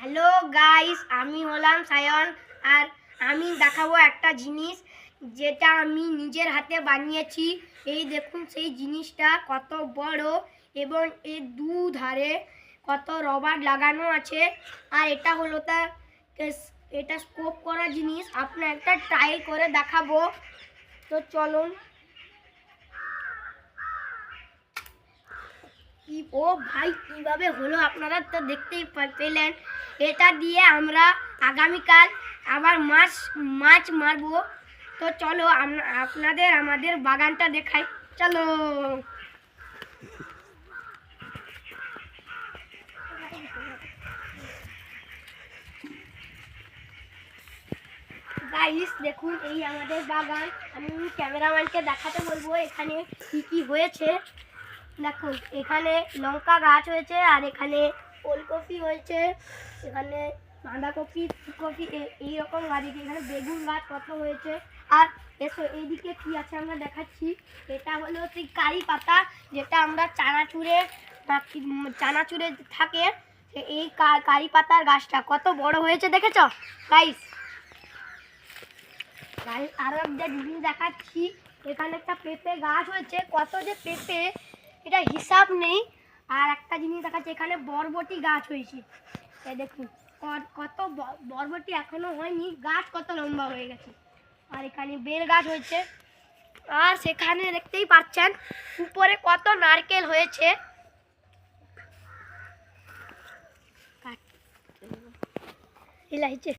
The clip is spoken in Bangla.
হ্যালো গাইস, আমি হলাম সায়ন। আর আমি দেখাবো একটা জিনিস যেটা আমি নিজের হাতে বানিয়েছি। এই দেখুন, সেই জিনিসটা কত বড় এবং এর দুধারে কত রবার লাগানো আছে। আর এটা হলো তার এটা স্কোপ করা জিনিস। আপনার একটা ট্রাই করে দেখাবো, তো চলুন। ও ভাই, কিভাবে হলো আপনারা তো দেখতেই পেলেন। এটা দিয়ে আমরা আগামীকাল আবার মাছ মারবো। তো চলো আপনাদের আমাদের বাগানটা দেখাই, চলো। গাইস দেখুন, এই আমাদের বাগান। আমি ক্যামেরাম্যানকে দেখাতে বলবো এখানে কি কি হয়েছে। দেখুন, এখানে লঙ্কা গাছ হয়েছে, আর এখানে ওলকপি হয়েছে, এখানে বাঁধাকপি, ফুলকপি, এইরকম গাছ। এখানে বেগুন গাছ কত হয়েছে। আর এসো, এইদিকে কি আছে আমরা দেখাচ্ছি। এটা হলো সেই কারি পাতা, যেটা আমরা চানাচুরে থাকে। এই কারি পাতার গাছটা কত বড় হয়েছে দেখেছ গাইস। আরো একটা জিনিস দেখাচ্ছি। এখানে একটা পেঁপে গাছ হয়েছে, কত যে পেঁপে এটা হিসাব নেই। আর একটা জিনিস দেখাচ্ছে, এখানে বরবটি গাছ হয়েছে। এই দেখুন, কত বরবটি এখনো হয়নি, গাছ কত লম্বা হয়ে গেছে। আর এখানে বেল গাছ হয়েছে। আর সেখানে দেখতেই পাচ্ছেন উপরে কত নারকেল হয়েছে। এলাইছে